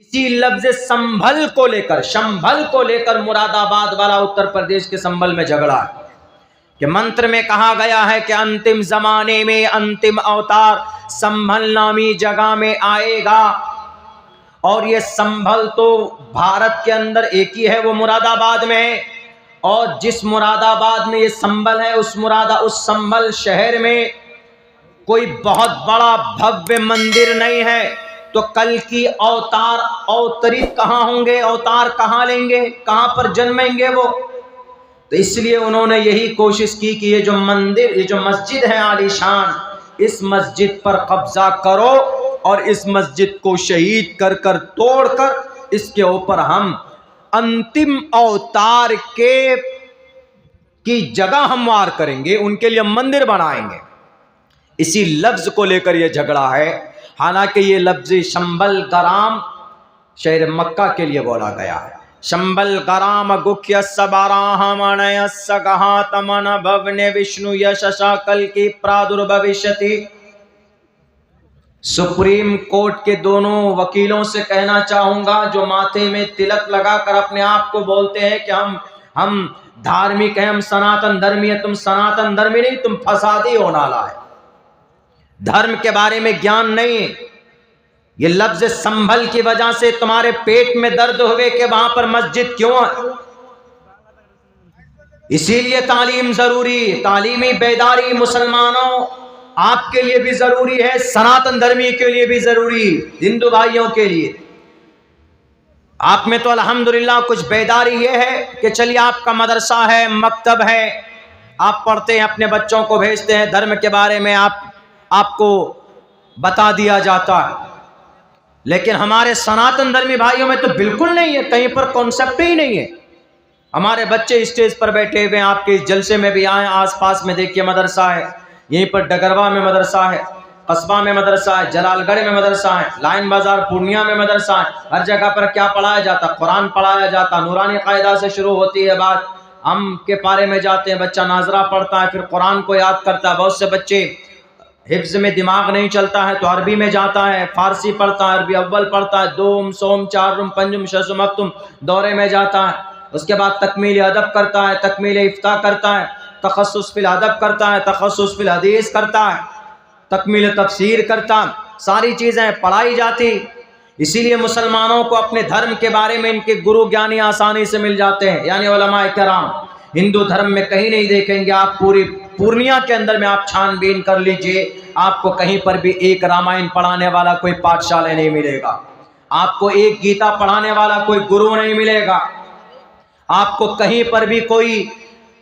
इसी लफ्ज संभल को लेकर मुरादाबाद वाला उत्तर प्रदेश के संभल में झगड़ा है कि मंत्र में कहा गया है कि अंतिम जमाने में अंतिम अवतार संभल नामी जगह में आएगा। और ये संभल तो भारत के अंदर एक ही है, वो मुरादाबाद में है। और जिस मुरादाबाद में ये संभल है उस संभल शहर में कोई बहुत बड़ा भव्य मंदिर नहीं है। तो कल की अवतार अवतरित कहाँ होंगे, अवतार कहाँ लेंगे, कहाँ पर जन्मेंगे वो। तो इसलिए उन्होंने यही कोशिश की कि ये जो मंदिर, ये जो मस्जिद है आलीशान, इस मस्जिद पर कब्जा करो और इस मस्जिद को शहीद कर कर तोड़कर इसके ऊपर हम अंतिम अवतार की जगह हम वार करेंगे, उनके लिए मंदिर बनाएंगे। इसी लफ्ज को लेकर यह झगड़ा है। हालांकि ये लफ्ज शंबल गराम शहर मक्का के लिए बोला गया है। शंबल गराम गुख्य सबाराहमणय सगहातमन भवने विष्णु यशशा कल की प्रादुर्भविष्यति। सुप्रीम कोर्ट के दोनों वकीलों से कहना चाहूंगा जो माथे में तिलक लगाकर अपने आप को बोलते हैं कि हम धार्मिक हैं, हम सनातन धर्मी है। तुम सनातन धर्मी नहीं, तुम फसादी हो, नाला है। धर्म के बारे में ज्ञान नहीं। ये लफ्ज संभल की वजह से तुम्हारे पेट में दर्द हुए कि वहां पर मस्जिद क्यों है। इसीलिए तालीम जरूरी, तालीमी बेदारी मुसलमानों आपके लिए भी जरूरी है, सनातन धर्मी के लिए भी जरूरी, हिंदू भाइयों के लिए। आप में तो अल्हम्दुलिल्लाह कुछ बेदारी ये है कि चलिए आपका मदरसा है, मकतब है, आप पढ़ते हैं, अपने बच्चों को भेजते हैं, धर्म के बारे में आपको बता दिया जाता है। लेकिन हमारे सनातन धर्मी भाइयों में तो बिल्कुल नहीं है, कहीं पर कॉन्सेप्ट ही नहीं है। हमारे बच्चे स्टेज पर बैठे हुए हैं, आपके इस जलसे में भी आए, आसपास में देखिए मदरसा है, यहीं पर डगरवा में मदरसा है, कस्बा में मदरसा है, जलालगढ़ में मदरसा है, लाइन बाजार पूर्णिया में मदरसा है। हर जगह पर क्या पढ़ाया जाता? कुरान पढ़ाया जाता। नूरानी कायदा से शुरू होती है बात, हम के पारे में जाते हैं, बच्चा नाजरा पढ़ता है, फिर कुरान को याद करता है। बहुत से बच्चे हिफ्ज में दिमाग नहीं चलता है तो अरबी में जाता है, फारसी पढ़ता है, अरबी अव्वल पढ़ता है, दोम सोम चारुम पंजुम शसुम अक्तुम दौरे में जाता है। उसके बाद तकमील अदब करता है, तकमील इफ्ता करता है, तखस्सुस फिल अदब करता है, तखस्सुस फिल हदीस करता है, तकमील तफसीर करता है। सारी चीज़ें पढ़ाई जाती। इसीलिए मुसलमानों को अपने धर्म के बारे में इनके गुरु ज्ञानी आसानी से मिल जाते हैं, यानी उलमाए किराम। हिंदू धर्म में कहीं नहीं देखेंगे आप, पूरी पूर्णिया के अंदर में आप छानबीन कर लीजिए, आपको कहीं पर भी एक रामायण पढ़ाने वाला कोई पाठशाला नहीं मिलेगा, आपको एक गीता पढ़ाने वाला कोई गुरु नहीं मिलेगा, आपको कहीं पर भी कोई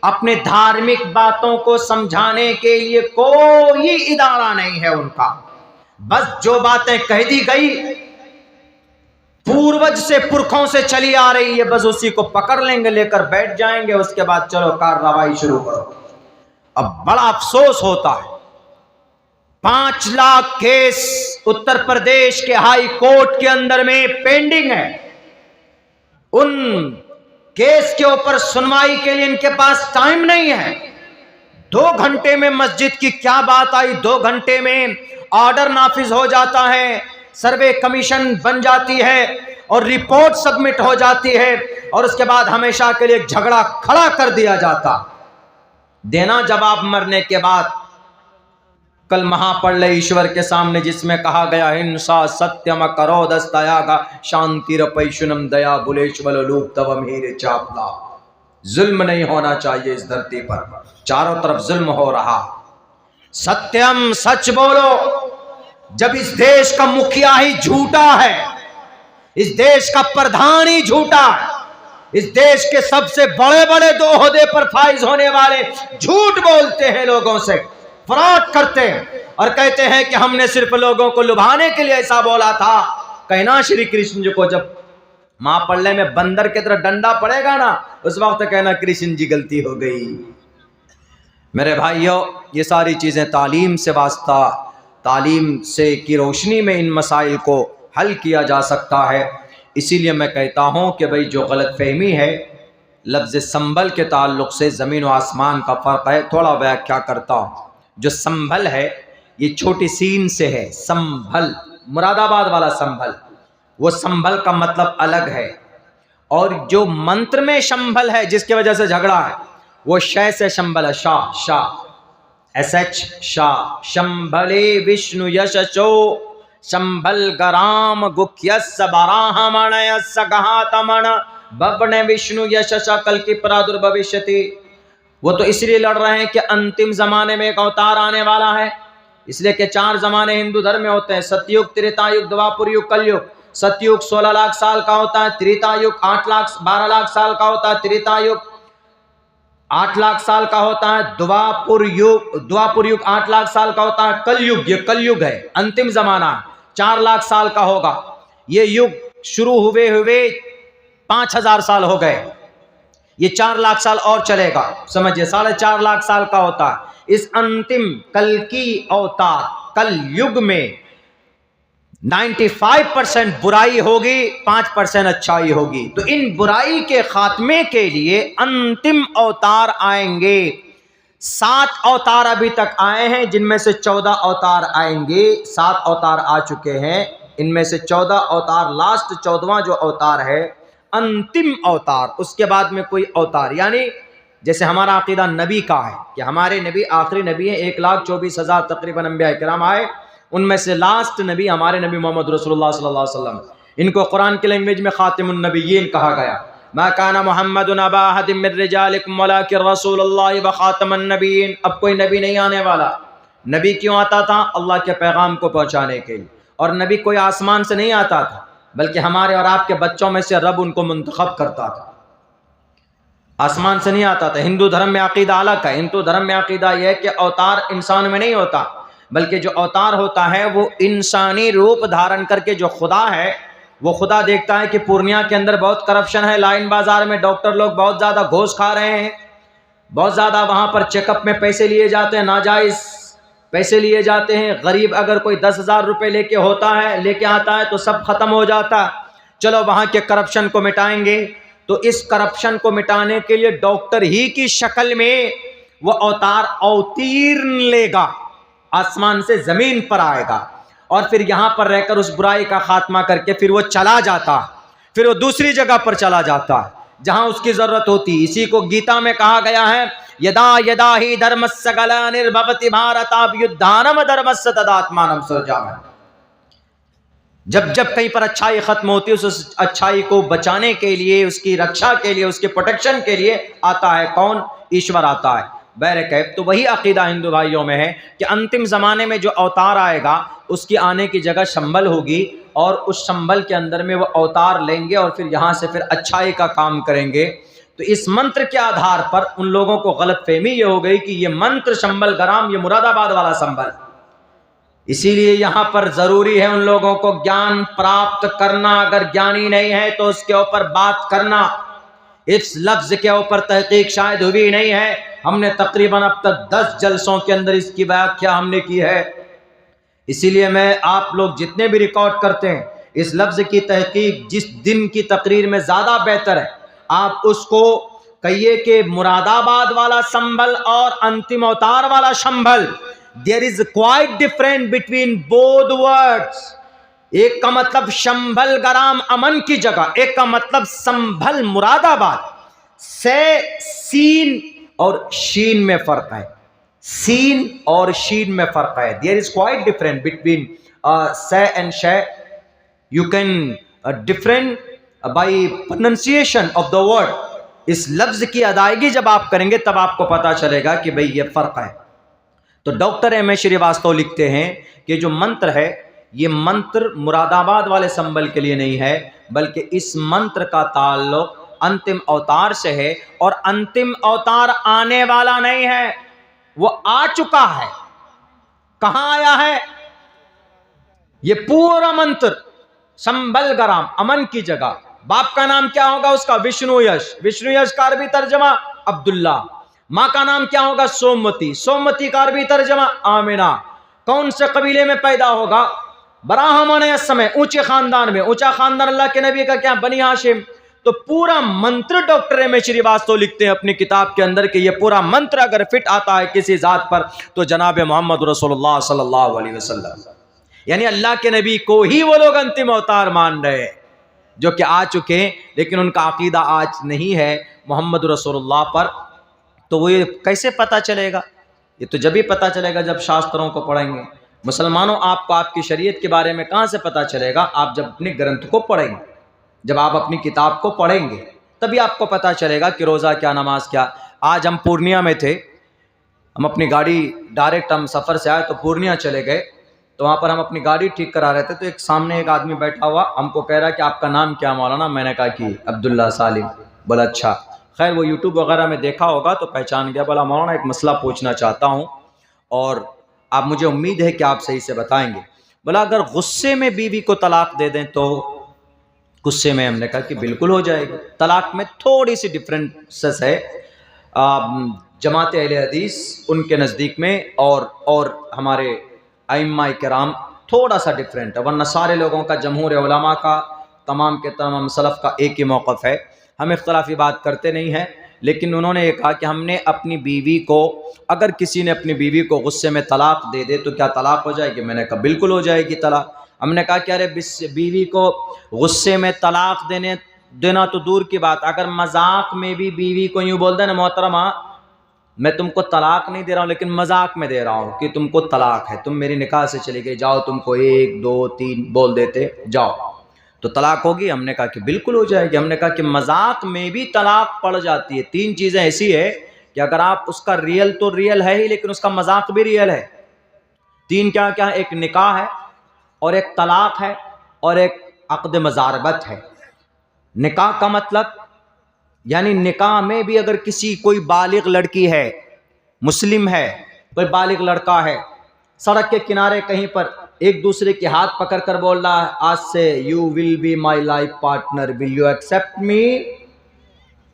अपने धार्मिक बातों को समझाने के लिए कोई इदारा नहीं है उनका। बस जो बातें कह दी गई पूर्वज से पुरखों से चली आ रही है, बस उसी को पकड़ लेंगे, लेकर बैठ जाएंगे, उसके बाद चलो कार्रवाई शुरू करो। अब बड़ा अफसोस होता है, 5 लाख केस उत्तर प्रदेश के हाई कोर्ट के अंदर में पेंडिंग है। उन केस के ऊपर सुनवाई के लिए इनके पास टाइम नहीं है। 2 घंटे में मस्जिद की क्या बात आई, 2 घंटे में ऑर्डर नाफिज हो जाता है, सर्वे कमीशन बन जाती है और रिपोर्ट सबमिट हो जाती है, और उसके बाद हमेशा के लिए झगड़ा खड़ा कर दिया जाता। देना जवाब मरने के बाद। कल महापढ़ ईश्वर के सामने जिसमें कहा गया हिंसा सत्यम करो दस्तयागा शांति रपैशुनम दया बुलेश्वर लूप तव मीर चापला। जुल्म नहीं होना चाहिए इस धरती पर, चारों तरफ जुल्म हो रहा। सत्यम सच बोलो। जब इस देश का मुखिया ही झूठा है, इस देश का प्रधान ही झूठा है, इस देश के सबसे बड़े बड़े 2 ओहदे पर फाइज होने वाले झूठ बोलते हैं, लोगों से फ्रॉड करते हैं और कहते हैं कि हमने सिर्फ लोगों को लुभाने के लिए ऐसा बोला था। कहना श्री कृष्ण जी को जब महापल्ले में बंदर की तरह डंडा पड़ेगा ना, उस वक्त कहना कृष्ण जी गलती हो गई। मेरे भाइयों, ये सारी चीजें तालीम से वास्ता, तालीम से की रोशनी में इन मसाइल को हल किया जा सकता है। इसीलिए मैं कहता हूँ कि भाई जो गलत फहमी है लफ्ज़ संभल के ताल्लुक़ से, ज़मीन व आसमान का फ़र्क है, थोड़ा व्याख्या करता हूँ। जो संभल है ये छोटी सीन से है, संभल मुरादाबाद वाला संभल, वो संभल का मतलब अलग है। और जो मंत्र में शंभल है जिसकी वजह से झगड़ा है वो शय से शंभल है, शाह शाह SH शाह। शंभले विष्णु यशचो शंभल गराम गुख्यस बराहमणय सगहातमण बवने विष्णु यशस कल की प्रादुर्भविष्यति। वो तो इसलिए लड़ रहे हैं कि अंतिम जमाने में एक अवतार आने वाला है, इसलिए कि 4 जमाने हिंदू धर्म में होते हैं, सतयुग, त्रेतायुग, द्वापर युग, कलयुग। सतयुग 16 लाख साल का होता है, त्रेतायुग 12 लाख साल का होता है, त्रेतायुग 8 लाख साल का होता है, द्वापर युग 8 लाख साल का होता है, कलयुग, ये कलयुग है, अंतिम जमाना 4 लाख साल का होगा। ये युग शुरू हुए 5000 साल हो गए, ये 4 लाख साल और चलेगा, समझिए 4.5 लाख साल का होता है। इस अंतिम कल की अवतार कल युग में 95% बुराई होगी, 5% अच्छाई होगी। तो इन बुराई के खात्मे के लिए अंतिम अवतार आएंगे। 7 अवतार अभी तक आए हैं, जिनमें से 14 अवतार आएंगे। 7 अवतार आ चुके हैं, इनमें से 14 अवतार, लास्ट 14वां जो अवतार है अंतिम अवतार, उसके बाद में कोई अवतार, यानी जैसे हमारा अकीदा नबी का है कि हमारे नबी आखिरी नबी है, 1,24,000 तकरीबन अंबिया किराम आए, उनमें से लास्ट नबी हमारे नबी मोहम्मद रसूलुल्लाह सल्लल्लाहु अलैहि वसल्लम। इनको कुरान की लैंग्वेज में खातिमुन नबिय्यीन कहा गया। मा काना मुहम्मदुन अबा अहदिम मिन रिजालिकुम वलाकिन रसूलुल्लाह व खातमुन नबिय्यीन। अब कोई नबी नहीं आने वाला। नबी क्यों आता था? अल्लाह के पैगाम को पहुंचाने के लिए। और नबी कोई आसमान से नहीं आता था, बल्कि हमारे और आपके बच्चों में से रब उनको मुंतखब करता था, आसमान से नहीं आता था। हिंदू धर्म में अकीदा अलग है। हिंदू धर्म में अकीदा यह है कि अवतार इंसान में नहीं होता, बल्कि जो अवतार होता है वो इंसानी रूप धारण करके जो खुदा है, वो खुदा देखता है कि पूर्णिया के अंदर बहुत करप्शन है, लाइन बाजार में डॉक्टर लोग बहुत ज़्यादा घूस खा रहे हैं, बहुत ज़्यादा वहाँ पर चेकअप में पैसे लिए जाते हैं, नाजायज़ पैसे लिए जाते हैं। गरीब अगर कोई 10,000 रुपये लेके आता है तो सब खत्म हो जाता। चलो वहाँ के करप्शन को मिटाएंगे। तो इस करप्शन को मिटाने के लिए डॉक्टर ही की शक्ल में वो अवतार अवतीर्ण लेगा, आसमान से जमीन पर आएगा और फिर यहाँ पर रहकर उस बुराई का खात्मा करके फिर वो चला जाता, फिर वो दूसरी जगह पर चला जाता जहाँ उसकी जरूरत होती। इसी को गीता में कहा गया है, यदा यदा ही धर्मस्य ग्लानिर्भवति भारताभ्युत्थानम धर्मस्य तदात्मानं सृजाम्यहम्। जब जब कहीं पर अच्छाई खत्म होती है, उस अच्छाई को बचाने के लिए, उसकी रक्षा के लिए, उसके प्रोटेक्शन के लिए आता है कौन? ईश्वर आता है। बहरकैफ तो वही अकीदा हिंदू भाइयों में है कि अंतिम ज़माने में जो अवतार आएगा उसकी आने की जगह शंबल होगी और उस शंबल के अंदर में वो अवतार लेंगे और फिर यहाँ से फिर अच्छाई का काम करेंगे। तो इस मंत्र के आधार पर उन लोगों को गलतफहमी ये हो गई कि ये मंत्र शंबल गराम, ये मुरादाबाद वाला संबल। इसीलिए यहाँ पर ज़रूरी है उन लोगों को ज्ञान प्राप्त करना। अगर ज्ञानी नहीं है तो उसके ऊपर बात करना। इस लफ्ज़ के ऊपर तहकीक शायद हुई नहीं है। हमने तकरीबन अब तक 10 जलसों के अंदर इसकी व्याख्या हमने की है। इसीलिए मैं आप लोग जितने भी रिकॉर्ड करते हैं, इस लफ्ज़ की तहकीक जिस दिन की तकरीर में ज़्यादा बेहतर है, आप उसको कहिए कि मुरादाबाद वाला संभल और अंतिम अवतार वाला Shambhal, there is quite different between both words. एक का मतलब शंभल गराम अमन की जगह, एक का मतलब संभल मुरादाबाद। से सीन और शीन में फर्क है, सीन और शीन में फर्क है। There is quite different between से एंड शे। You can different by pronunciation of the word. इस लफ्ज की अदायगी जब आप करेंगे तब आपको पता चलेगा कि भाई ये फर्क है। तो डॉक्टर M.A. श्रीवास्तव लिखते हैं कि जो मंत्र है, ये मंत्र मुरादाबाद वाले संबल के लिए नहीं है, बल्कि इस मंत्र का ताल्लुक अंतिम अवतार से है। और अंतिम अवतार आने वाला नहीं है, वो आ चुका है। कहां आया है? ये पूरा मंत्र संबल गराम अमन की जगह। बाप का नाम क्या होगा उसका? विष्णु यश। विष्णु यश का अरबी तर्जमा अब्दुल्ला। माँ का नाम क्या होगा? सोमवती। सोमवती का अरबी तर्जमा आमिना। कौन से कबीले में पैदा होगा? ब्राह्मण समय, ऊंचे खानदान में। ऊंचा खानदान अल्लाह के नबी का क्या? बनी हाशिम। तो पूरा मंत्र डॉक्टर M.A. श्रीवास्तव लिखते हैं अपनी किताब के अंदर कि ये पूरा मंत्र अगर फिट आता है किसी जात पर तो जनाब मोहम्मद रसूलुल्लाह सल्लल्लाहु अलैहि वसल्लम। यानी अल्लाह के नबी को ही वो लोग अंतिम अवतार मान रहे हैं जो कि आ चुके हैं, लेकिन उनका अकीदा आज नहीं है मोहम्मद रसूलुल्लाह पर। तो वो ये कैसे पता चलेगा? ये तो जब ही पता चलेगा जब शास्त्रों को पढ़ेंगे। मुसलमानों, आपको आपकी शरीयत के बारे में कहाँ से पता चलेगा? आप जब अपने ग्रंथ को पढ़ेंगे, जब आप अपनी किताब को पढ़ेंगे, तभी आपको पता चलेगा कि रोज़ा क्या, नमाज क्या। आज हम पूर्णिया में थे, हम अपनी गाड़ी डायरेक्ट हम सफ़र से आए तो पूर्णिया चले गए, तो वहाँ पर हम अपनी गाड़ी ठीक करा रहे थे, तो एक सामने एक आदमी बैठा हुआ हमको कह रहा है कि आपका नाम क्या मौलाना? मैंने कहा कि अब्दुल्ला सालिम। बोला अच्छा। खैर वो यूट्यूब वगैरह में देखा होगा तो पहचान गया। बोला मौलाना एक मसला पूछना चाहता हूँ और आप मुझे उम्मीद है कि आप सही से बताएंगे। बोला अगर गुस्से में बीवी को तलाक दे दें तो? गुस्से में? हमने कहा कि बिल्कुल हो जाएगी। तलाक में थोड़ी सी डिफरेंसेस है जमात अहले हदीस उनके नज़दीक में और हमारे अइम्मा किराम थोड़ा सा डिफरेंट है, वरना सारे लोगों का, जमहूर उलमा का, तमाम के तमाम सलफ़ का एक ही मौक़िफ़ है। हम इख्तलाफी बात करते नहीं हैं, लेकिन उन्होंने ये कहा कि हमने अपनी बीवी को, अगर किसी ने अपनी बीवी को गुस्से में तलाक दे दे तो क्या तलाक हो जाएगी? मैंने कहा बिल्कुल हो जाएगी तलाक। हमने कहा कि अरे बीवी को गुस्से में तलाक देना तो दूर की बात, अगर मजाक में भी बीवी को यूँ बोल देना मोहतरमा मैं तुमको तलाक नहीं दे रहा हूँ लेकिन मजाक में दे रहा हूँ कि तुमको तलाक है, तुम मेरी निकाह से चली गई, जाओ, तुमको 1 2 3 बोल देते जाओ, तो तलाक होगी? हमने कहा कि बिल्कुल हो जाएगी। हमने कहा कि मजाक में भी तलाक पड़ जाती है। 3 चीज़ें ऐसी है कि अगर आप उसका रियल तो रियल है ही, लेकिन उसका मजाक भी रियल है। 3 क्या क्या? एक निकाह है और एक तलाक है और एक अक़्द मज़ारबत है। निकाह का मतलब यानी निकाह में भी अगर कोई बालिग लड़की है, मुस्लिम है, कोई बालिग लड़का है, सड़क के किनारे कहीं पर एक दूसरे के हाथ पकड़ कर बोल रहा है आज से you will be my life partner, will you accept me?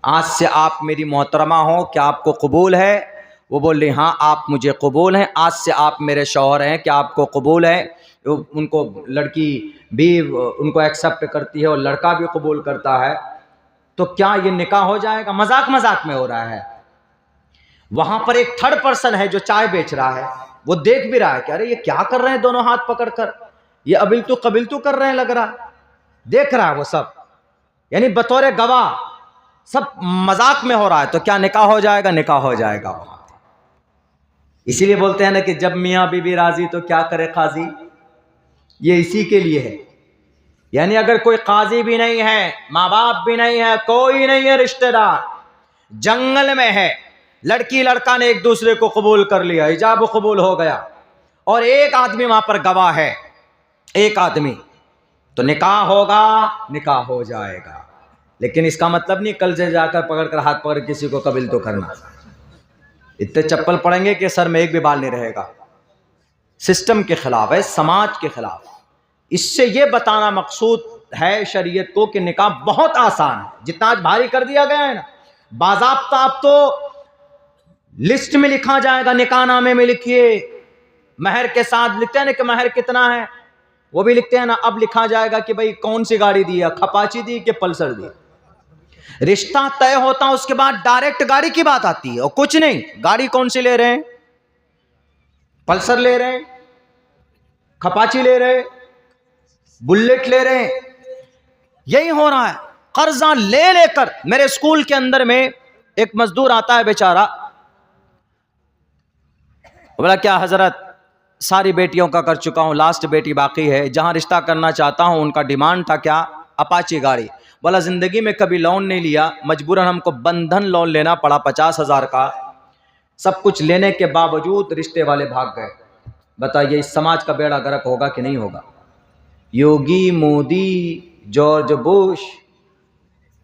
आज से आप मेरी मोहतरमा हो, क्या आपको कबूल है? वो बोल रही हाँ आप मुझे कबूल हैं, आज से आप मेरे शौहर हैं, क्या आपको कबूल है? उनको लड़की भी उनको एक्सेप्ट करती है और लड़का भी कबूल करता है, तो क्या ये निकाह हो जाएगा? मजाक मजाक में हो रहा है। वहां पर एक थर्ड पर्सन है जो चाय बेच रहा है, वो देख भी रहा है कि अरे ये क्या कर रहे हैं दोनों हाथ पकड़कर, ये अबिलतू कबिलतू कर रहे हैं लग रहा, देख रहा है वो सब, यानी बतौर गवाह सब मजाक में हो रहा है। तो क्या निकाह हो जाएगा? निकाह हो जाएगा वहां। इसीलिए बोलते हैं ना कि जब मियाँ बीबी राजी तो क्या करे काजी, ये इसी के लिए है। यानी अगर कोई काजी भी नहीं है, माँ बाप भी नहीं है, कोई नहीं है रिश्तेदार, जंगल में है, लड़की लड़का ने एक दूसरे को कबूल कर लिया, हिजाब कबूल हो गया और एक आदमी वहां पर गवाह है, एक आदमी, तो निकाह होगा, निकाह हो जाएगा। लेकिन इसका मतलब नहीं कल से जाकर पकड़कर हाथ पकड़ किसी को कबील तो करना। इतने चप्पल पड़ेंगे कि सर में एक भी बाल नहीं रहेगा। सिस्टम के खिलाफ है, समाज के खिलाफ। इससे ये बताना मकसूद है शरीयत को कि निकाह बहुत आसान है, जितना आज भारी कर दिया गया है ना, बाज़ाब्ता आप तो लिस्ट में लिखा जाएगा, निकाहनामे में लिखिए, महर के साथ लिखते हैं ना कि महर कितना है, वो भी लिखते हैं ना, अब लिखा जाएगा कि भाई कौन सी गाड़ी दी है, खपाची दी कि पल्सर दी। रिश्ता तय होता है, उसके बाद डायरेक्ट गाड़ी की बात आती है और कुछ नहीं, गाड़ी कौन सी ले रहे हैं, पल्सर ले रहे हैं, खपाची ले रहे हैं, बुलेट ले रहे हैं, यही हो रहा है। कर्जा ले लेकर, मेरे स्कूल के अंदर में एक मजदूर आता है बेचारा, बोला क्या हजरत सारी बेटियों का कर चुका हूं, लास्ट बेटी बाकी है, जहां रिश्ता करना चाहता हूं उनका डिमांड था क्या, अपाची गाड़ी। बोला जिंदगी में कभी लोन नहीं लिया, मजबूरन हमको बंधन लोन लेना पड़ा 50,000 का, सब कुछ लेने के बावजूद रिश्ते वाले भाग गए। बताइए इस समाज का बेड़ा गर्क होगा कि नहीं होगा? योगी, मोदी, जॉर्ज बुश,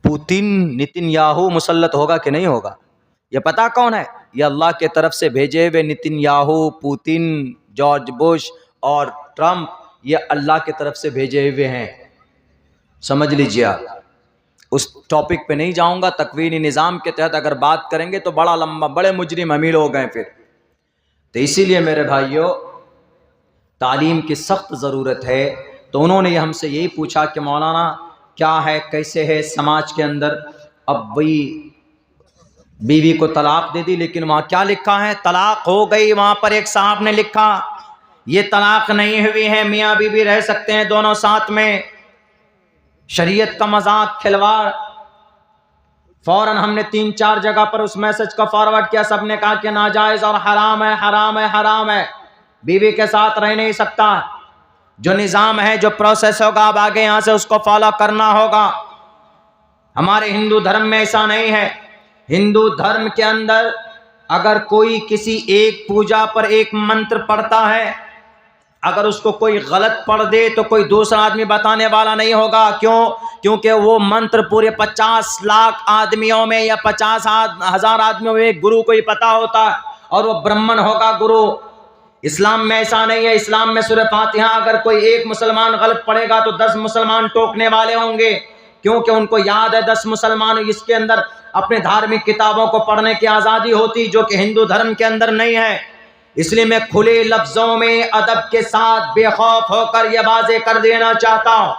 पुतिन, नितिनयाहू मुसल्लत होगा कि नहीं होगा? ये पता कौन है? ये अल्लाह के तरफ से भेजे हुए नितिनयाहू, पुतिन, जॉर्ज बुश और ट्रंप, ये अल्लाह के तरफ से भेजे हुए हैं, समझ लीजिए आप। उस टॉपिक पे नहीं जाऊंगा, तकवीनी निज़ाम के तहत अगर बात करेंगे तो बड़ा लंबा, बड़े मुजरिम अमीर हो गए फिर। तो इसीलिए मेरे भाइयों तालीम की सख्त ज़रूरत है। तो उन्होंने हमसे यही पूछा कि मौलाना क्या है, कैसे है समाज के अंदर? अब वही बीवी को तलाक दे दी, लेकिन वहाँ क्या लिखा है, तलाक हो गई, वहाँ पर एक साहब ने लिखा ये तलाक नहीं हुई है, मियाँ बीवी रह सकते हैं दोनों साथ में। शरीयत का मजाक, खिलवाड़। फौरन हमने 3-4 जगह पर उस मैसेज को फॉरवर्ड किया, सबने कहा कि नाजायज और हराम है, हराम है, हराम है, बीवी के साथ रह नहीं सकता। जो निज़ाम है, जो प्रोसेस होगा अब आगे यहाँ से उसको फॉलो करना होगा। हमारे हिंदू धर्म में ऐसा नहीं है। हिंदू धर्म के अंदर अगर कोई किसी एक पूजा पर एक मंत्र पढ़ता है, अगर उसको कोई गलत पढ़ दे तो कोई दूसरा आदमी बताने वाला नहीं होगा। क्यों? क्योंकि वो मंत्र पूरे 50 लाख आदमियों में या 50,000 आदमियों में एक गुरु को ही पता होता है, और वो ब्राह्मण होगा गुरु। इस्लाम में ऐसा नहीं है। इस्लाम में सूरह फातिहा अगर कोई एक मुसलमान गलत पढ़ेगा तो 10 मुसलमान टोकने वाले होंगे, क्योंकि उनको याद है 10 मुसलमान इसके अंदर अपने धार्मिक किताबों को पढ़ने की आज़ादी होती, जो कि हिंदू धर्म के अंदर नहीं है। इसलिए मैं खुले लफ्ज़ों में अदब के साथ बेखौफ होकर यह वाज़ेह कर देना चाहता हूँ